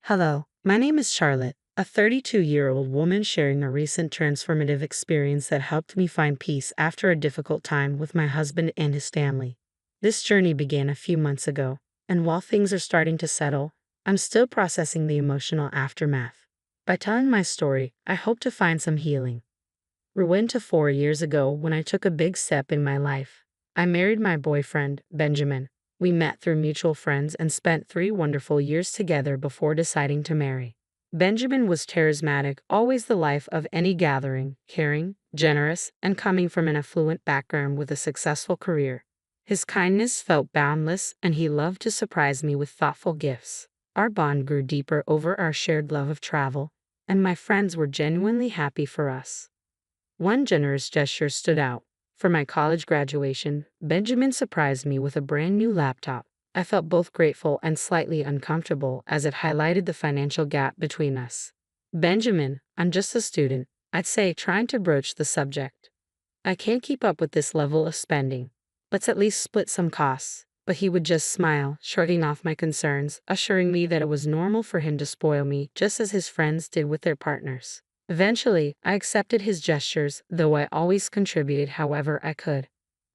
Hello, my name is Charlotte, a 32-year-old woman sharing a recent transformative experience that helped me find peace after a difficult time with my husband and his family. This journey began a few months ago, and while things are starting to settle, I'm still processing the emotional aftermath. By telling my story, I hope to find some healing. Rewind to 4 years ago when I took a big step in my life. I married my boyfriend, Benjamin. We met through mutual friends and spent 3 wonderful years together before deciding to marry. Benjamin was charismatic, always the life of any gathering, caring, generous, and coming from an affluent background with a successful career. His kindness felt boundless, and he loved to surprise me with thoughtful gifts. Our bond grew deeper over our shared love of travel, and my friends were genuinely happy for us. One generous gesture stood out. For my college graduation, Benjamin surprised me with a brand new laptop. I felt both grateful and slightly uncomfortable as it highlighted the financial gap between us. Benjamin, I'm just a student, I'd say, trying to broach the subject. I can't keep up with this level of spending. Let's at least split some costs. But he would just smile, shrugging off my concerns, assuring me that it was normal for him to spoil me just as his friends did with their partners. Eventually, I accepted his gestures, though I always contributed however I could.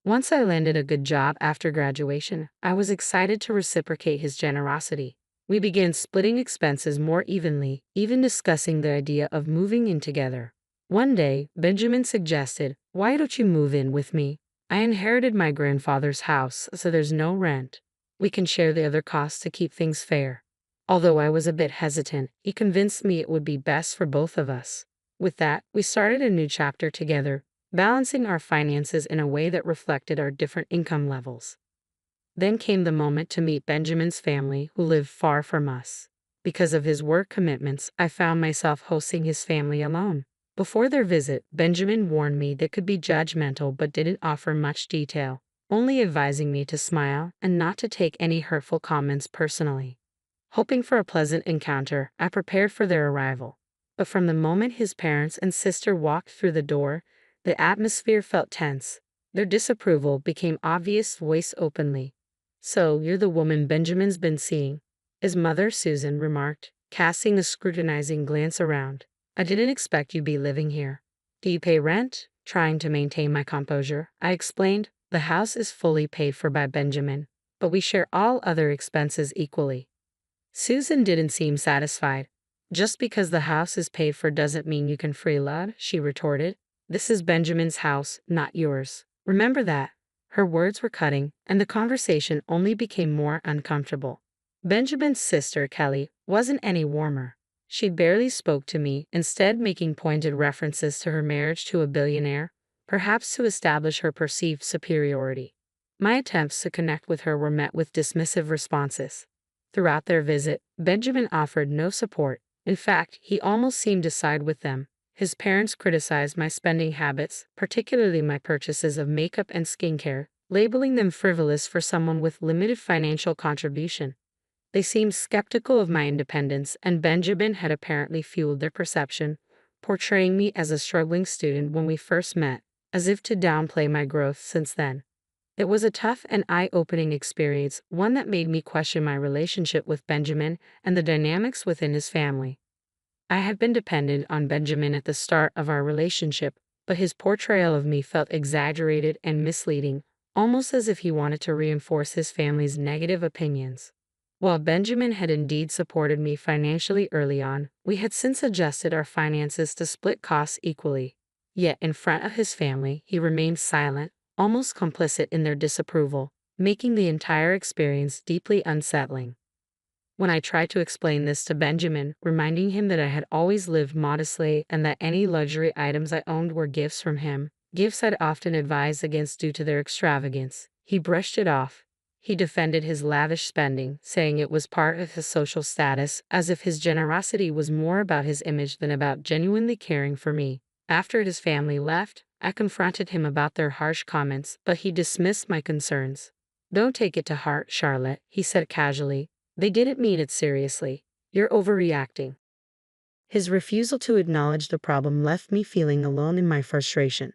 Once I landed a good job after graduation, I was excited to reciprocate his generosity. We began splitting expenses more evenly, even discussing the idea of moving in together. One day, Benjamin suggested, "Why don't you move in with me? I inherited my grandfather's house, so there's no rent. We can share the other costs to keep things fair." Although I was a bit hesitant, he convinced me it would be best for both of us. With that, we started a new chapter together, balancing our finances in a way that reflected our different income levels. Then came the moment to meet Benjamin's family, who lived far from us. Because of his work commitments, I found myself hosting his family alone. Before their visit, Benjamin warned me they could be judgmental but didn't offer much detail, only advising me to smile and not to take any hurtful comments personally. Hoping for a pleasant encounter, I prepared for their arrival. But from the moment his parents and sister walked through the door, the atmosphere felt tense. Their disapproval became obvious, voiced openly. "So, you're the woman Benjamin's been seeing," his mother, Susan, remarked, casting a scrutinizing glance around. "I didn't expect you'd be living here. Do you pay rent?" Trying to maintain my composure, I explained, "The house is fully paid for by Benjamin, but we share all other expenses equally." Susan didn't seem satisfied. "Just because the house is paid for doesn't mean you can freeload," she retorted. "This is Benjamin's house, not yours. Remember that." Her words were cutting, and the conversation only became more uncomfortable. Benjamin's sister, Kelly, wasn't any warmer. She barely spoke to me, instead making pointed references to her marriage to a billionaire, perhaps to establish her perceived superiority. My attempts to connect with her were met with dismissive responses. Throughout their visit, Benjamin offered no support. In fact, he almost seemed to side with them. His parents criticized my spending habits, particularly my purchases of makeup and skincare, labeling them frivolous for someone with limited financial contribution. They seemed skeptical of my independence, and Benjamin had apparently fueled their perception, portraying me as a struggling student when we first met, as if to downplay my growth since then. It was a tough and eye-opening experience, one that made me question my relationship with Benjamin and the dynamics within his family. I had been dependent on Benjamin at the start of our relationship, but his portrayal of me felt exaggerated and misleading, almost as if he wanted to reinforce his family's negative opinions. While Benjamin had indeed supported me financially early on, we had since adjusted our finances to split costs equally. Yet in front of his family, he remained silent, almost complicit in their disapproval, making the entire experience deeply unsettling. When I tried to explain this to Benjamin, reminding him that I had always lived modestly and that any luxury items I owned were gifts from him, gifts I'd often advised against due to their extravagance, he brushed it off. He defended his lavish spending, saying it was part of his social status, as if his generosity was more about his image than about genuinely caring for me. After his family left, I confronted him about their harsh comments, but he dismissed my concerns. "Don't take it to heart, Charlotte," he said casually. "They didn't mean it seriously. You're overreacting." His refusal to acknowledge the problem left me feeling alone in my frustration.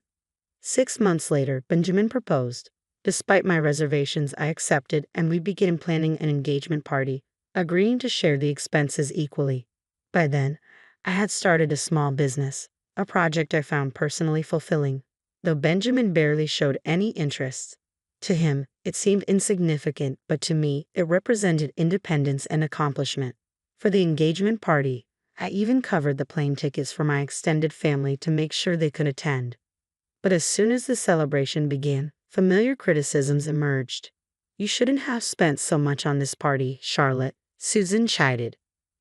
6 months later, Benjamin proposed. Despite my reservations, I accepted, and we began planning an engagement party, agreeing to share the expenses equally. By then, I had started a small business, a project I found personally fulfilling, though Benjamin barely showed any interest. To him, it seemed insignificant, but to me, it represented independence and accomplishment. For the engagement party, I even covered the plane tickets for my extended family to make sure they could attend. But as soon as the celebration began, familiar criticisms emerged. "You shouldn't have spent so much on this party, Charlotte," Susan chided.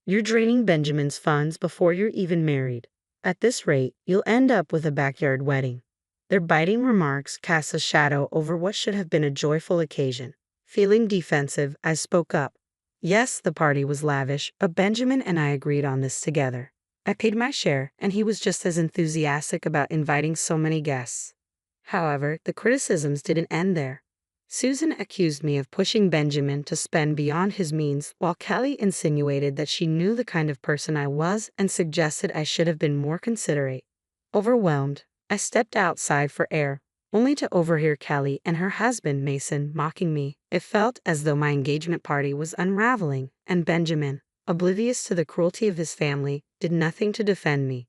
"You're draining Benjamin's funds before you're even married. At this rate, you'll end up with a backyard wedding." Their biting remarks cast a shadow over what should have been a joyful occasion. Feeling defensive, I spoke up. Yes, the party was lavish, but Benjamin and I agreed on this together. I paid my share, and he was just as enthusiastic about inviting so many guests. However, the criticisms didn't end there. Susan accused me of pushing Benjamin to spend beyond his means, while Kelly insinuated that she knew the kind of person I was and suggested I should have been more considerate. Overwhelmed, I stepped outside for air, only to overhear Kelly and her husband, Mason, mocking me. It felt as though my engagement party was unraveling, and Benjamin, oblivious to the cruelty of his family, did nothing to defend me.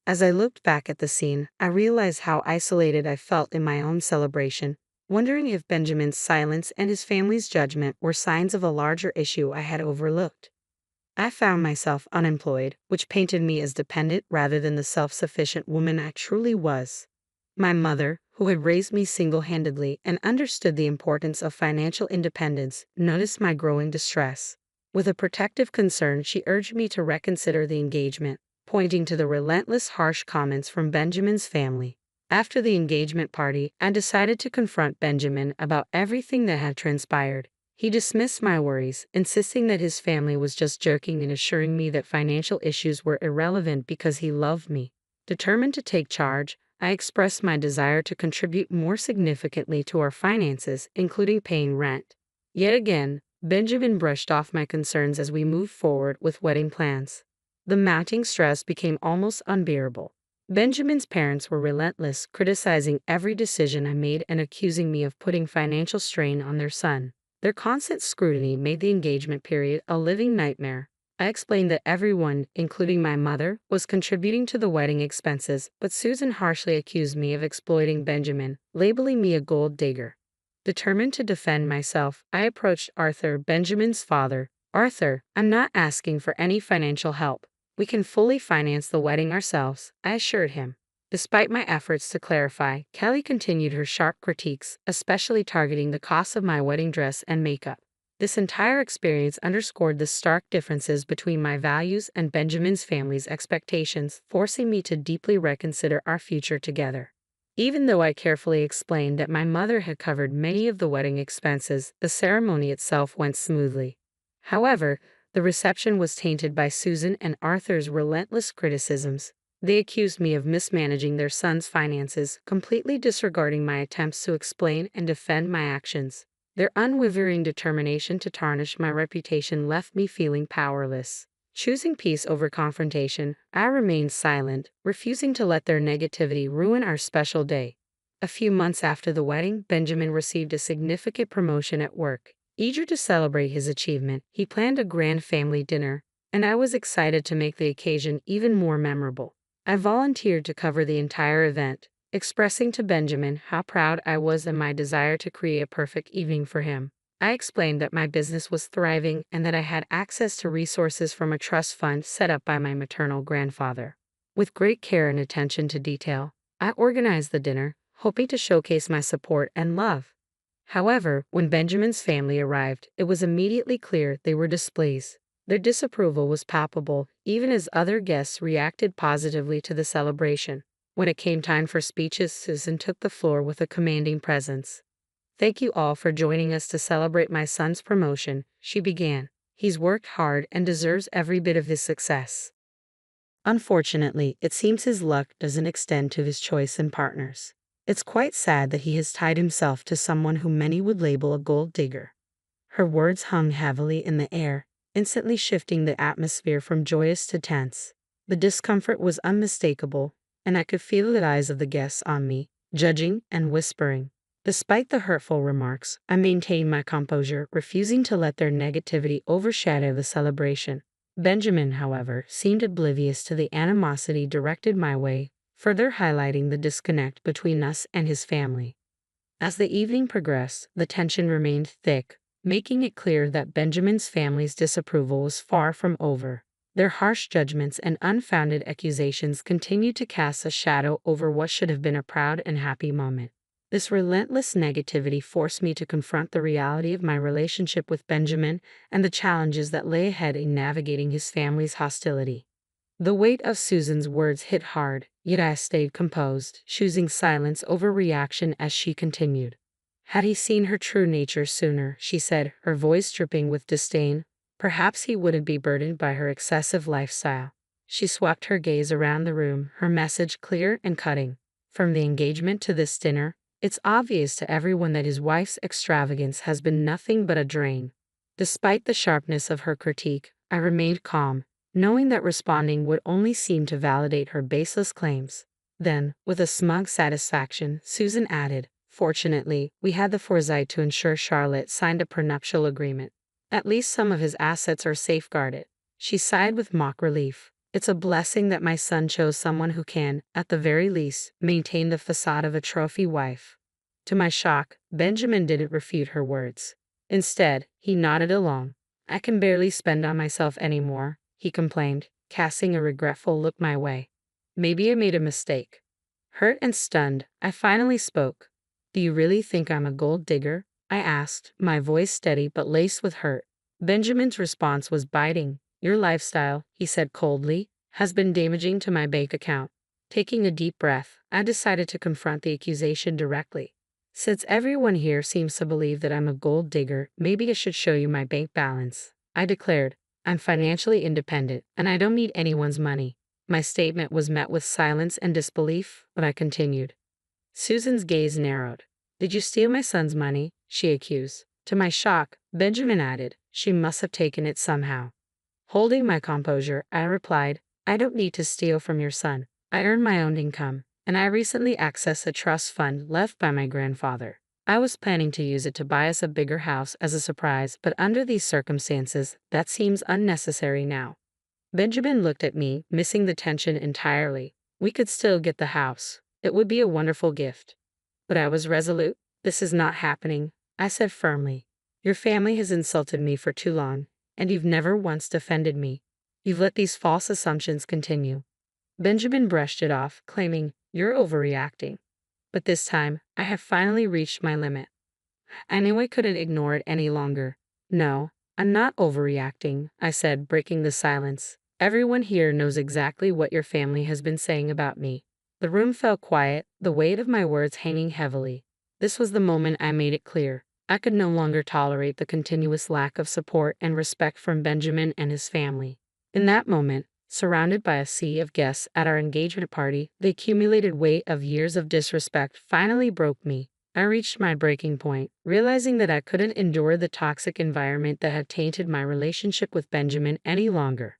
As I looked back at the scene, I realized how isolated I felt in my own celebration, wondering if Benjamin's silence and his family's judgment were signs of a larger issue I had overlooked. I found myself unemployed, which painted me as dependent rather than the self-sufficient woman I truly was. My mother, who had raised me single-handedly and understood the importance of financial independence, noticed my growing distress. With a protective concern, she urged me to reconsider the engagement, pointing to the relentless harsh comments from Benjamin's family. After the engagement party, I decided to confront Benjamin about everything that had transpired. He dismissed my worries, insisting that his family was just joking and assuring me that financial issues were irrelevant because he loved me. Determined to take charge, I expressed my desire to contribute more significantly to our finances, including paying rent. Yet again, Benjamin brushed off my concerns as we moved forward with wedding plans. The mounting stress became almost unbearable. Benjamin's parents were relentless, criticizing every decision I made and accusing me of putting financial strain on their son. Their constant scrutiny made the engagement period a living nightmare. I explained that everyone, including my mother, was contributing to the wedding expenses, but Susan harshly accused me of exploiting Benjamin, labeling me a gold digger. Determined to defend myself, I approached Arthur, Benjamin's father. "Arthur, I'm not asking for any financial help. We can fully finance the wedding ourselves," I assured him. Despite my efforts to clarify, Kelly continued her sharp critiques, especially targeting the cost of my wedding dress and makeup. This entire experience underscored the stark differences between my values and Benjamin's family's expectations, forcing me to deeply reconsider our future together. Even though I carefully explained that my mother had covered many of the wedding expenses, the ceremony itself went smoothly. However, the reception was tainted by Susan and Arthur's relentless criticisms. They accused me of mismanaging their son's finances, completely disregarding my attempts to explain and defend my actions. Their unwavering determination to tarnish my reputation left me feeling powerless. Choosing peace over confrontation, I remained silent, refusing to let their negativity ruin our special day. A few months after the wedding, Benjamin received a significant promotion at work. Eager to celebrate his achievement, he planned a grand family dinner, and I was excited to make the occasion even more memorable. I volunteered to cover the entire event, expressing to Benjamin how proud I was and my desire to create a perfect evening for him. I explained that my business was thriving and that I had access to resources from a trust fund set up by my maternal grandfather. With great care and attention to detail, I organized the dinner, hoping to showcase my support and love. However, when Benjamin's family arrived, it was immediately clear they were displeased. Their disapproval was palpable, even as other guests reacted positively to the celebration. When it came time for speeches, Susan took the floor with a commanding presence. "Thank you all for joining us to celebrate my son's promotion," she began. "He's worked hard and deserves every bit of his success. Unfortunately, it seems his luck doesn't extend to his choice in partners. It's quite sad that he has tied himself to someone who many would label a gold digger." Her words hung heavily in the air, instantly shifting the atmosphere from joyous to tense. The discomfort was unmistakable, and I could feel the eyes of the guests on me, judging and whispering. Despite the hurtful remarks, I maintained my composure, refusing to let their negativity overshadow the celebration. Benjamin, however, seemed oblivious to the animosity directed my way, further highlighting the disconnect between us and his family. As the evening progressed, the tension remained thick, making it clear that Benjamin's family's disapproval was far from over. Their harsh judgments and unfounded accusations continued to cast a shadow over what should have been a proud and happy moment. This relentless negativity forced me to confront the reality of my relationship with Benjamin and the challenges that lay ahead in navigating his family's hostility. The weight of Susan's words hit hard, yet I stayed composed, choosing silence over reaction as she continued. Had he seen her true nature sooner, she said, her voice dripping with disdain, perhaps he wouldn't be burdened by her excessive lifestyle. She swept her gaze around the room, her message clear and cutting. From the engagement to this dinner, it's obvious to everyone that his wife's extravagance has been nothing but a drain. Despite the sharpness of her critique, I remained calm, knowing that responding would only seem to validate her baseless claims. Then, with a smug satisfaction, Susan added, "Fortunately, we had the foresight to ensure Charlotte signed a prenuptial agreement. At least some of his assets are safeguarded." She sighed with mock relief. "It's a blessing that my son chose someone who can, at the very least, maintain the facade of a trophy wife." To my shock, Benjamin didn't refute her words. Instead, he nodded along. "I can barely spend on myself anymore," he complained, casting a regretful look my way. "Maybe I made a mistake." Hurt and stunned, I finally spoke. "Do you really think I'm a gold digger?" I asked, my voice steady but laced with hurt. Benjamin's response was biting. "Your lifestyle," he said coldly, "has been damaging to my bank account." Taking a deep breath, I decided to confront the accusation directly. "Since everyone here seems to believe that I'm a gold digger, maybe I should show you my bank balance," I declared. "I'm financially independent, and I don't need anyone's money." My statement was met with silence and disbelief, but I continued. Susan's gaze narrowed. "Did you steal my son's money?" she accused. To my shock, Benjamin added, "She must have taken it somehow." Holding my composure, I replied, "I don't need to steal from your son. I earn my own income, and I recently accessed a trust fund left by my grandfather. I was planning to use it to buy us a bigger house as a surprise, but under these circumstances, that seems unnecessary now." Benjamin looked at me, missing the tension entirely. "We could still get the house. It would be a wonderful gift." But I was resolute. "This is not happening," I said firmly. "Your family has insulted me for too long, and you've never once defended me. You've let these false assumptions continue." Benjamin brushed it off, claiming, "You're overreacting." But this time, I have finally reached my limit. I knew I couldn't ignore it any longer. "No, I'm not overreacting," I said, breaking the silence. "Everyone here knows exactly what your family has been saying about me." The room fell quiet, the weight of my words hanging heavily. This was the moment I made it clear. I could no longer tolerate the continuous lack of support and respect from Benjamin and his family. In that moment, surrounded by a sea of guests at our engagement party, the accumulated weight of years of disrespect finally broke me. I reached my breaking point, realizing that I couldn't endure the toxic environment that had tainted my relationship with Benjamin any longer.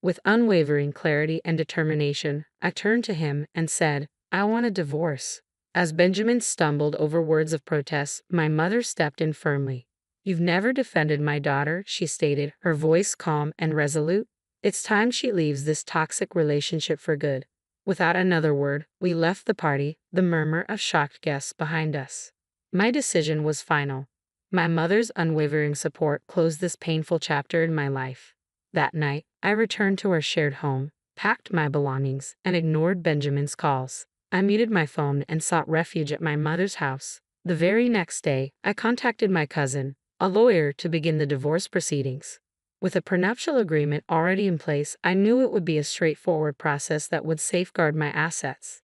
With unwavering clarity and determination, I turned to him and said, "I want a divorce." As Benjamin stumbled over words of protest, my mother stepped in firmly. "You've never defended my daughter," she stated, her voice calm and resolute. "It's time she leaves this toxic relationship for good." Without another word, we left the party, the murmur of shocked guests behind us. My decision was final. My mother's unwavering support closed this painful chapter in my life. That night, I returned to our shared home, packed my belongings, and ignored Benjamin's calls. I muted my phone and sought refuge at my mother's house. The very next day, I contacted my cousin, a lawyer, to begin the divorce proceedings. With a prenuptial agreement already in place, I knew it would be a straightforward process that would safeguard my assets.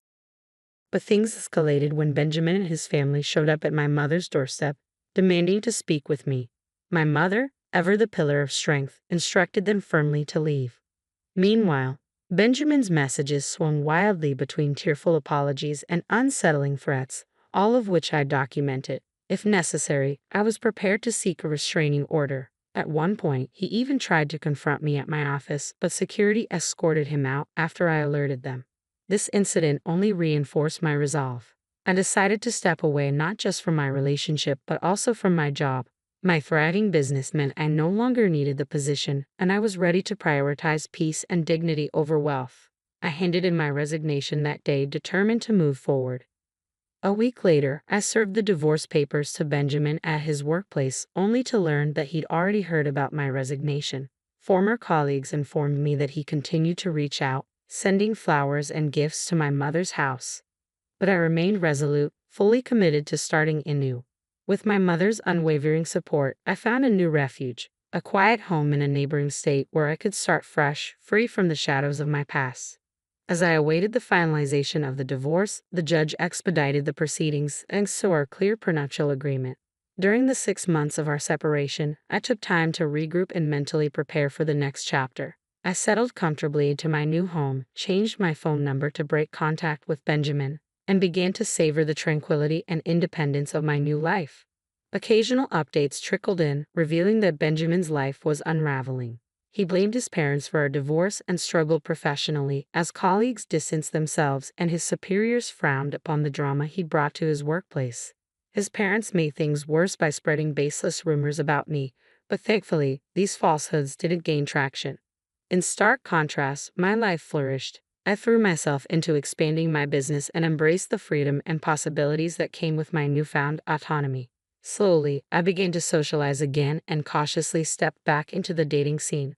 But things escalated when Benjamin and his family showed up at my mother's doorstep, demanding to speak with me. My mother, ever the pillar of strength, instructed them firmly to leave. Meanwhile, Benjamin's messages swung wildly between tearful apologies and unsettling threats, all of which I documented. If necessary, I was prepared to seek a restraining order. At one point, he even tried to confront me at my office, but security escorted him out after I alerted them. This incident only reinforced my resolve. I decided to step away not just from my relationship but also from my job. My thriving business meant I no longer needed the position, and I was ready to prioritize peace and dignity over wealth. I handed in my resignation that day, determined to move forward. A week later, I served the divorce papers to Benjamin at his workplace, only to learn that he'd already heard about my resignation. Former colleagues informed me that he continued to reach out, sending flowers and gifts to my mother's house. But I remained resolute, fully committed to starting anew. With my mother's unwavering support, I found a new refuge, a quiet home in a neighboring state where I could start fresh, free from the shadows of my past. As I awaited the finalization of the divorce, the judge expedited the proceedings thanks to our clear prenuptial agreement. During the 6 months of our separation, I took time to regroup and mentally prepare for the next chapter. I settled comfortably into my new home, changed my phone number to break contact with Benjamin, and began to savor the tranquility and independence of my new life. Occasional updates trickled in, revealing that Benjamin's life was unraveling. He blamed his parents for our divorce and struggled professionally as colleagues distanced themselves and his superiors frowned upon the drama he brought to his workplace. His parents made things worse by spreading baseless rumors about me, but thankfully, these falsehoods didn't gain traction. In stark contrast, my life flourished. I threw myself into expanding my business and embraced the freedom and possibilities that came with my newfound autonomy. Slowly, I began to socialize again and cautiously stepped back into the dating scene.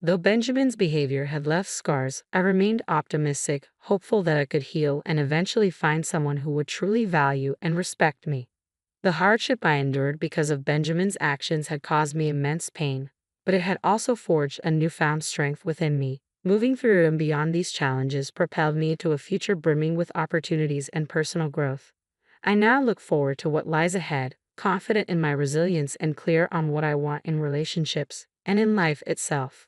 Though Benjamin's behavior had left scars, I remained optimistic, hopeful that I could heal and eventually find someone who would truly value and respect me. The hardship I endured because of Benjamin's actions had caused me immense pain, but it had also forged a newfound strength within me. Moving through and beyond these challenges propelled me into a future brimming with opportunities and personal growth. I now look forward to what lies ahead, confident in my resilience and clear on what I want in relationships and in life itself.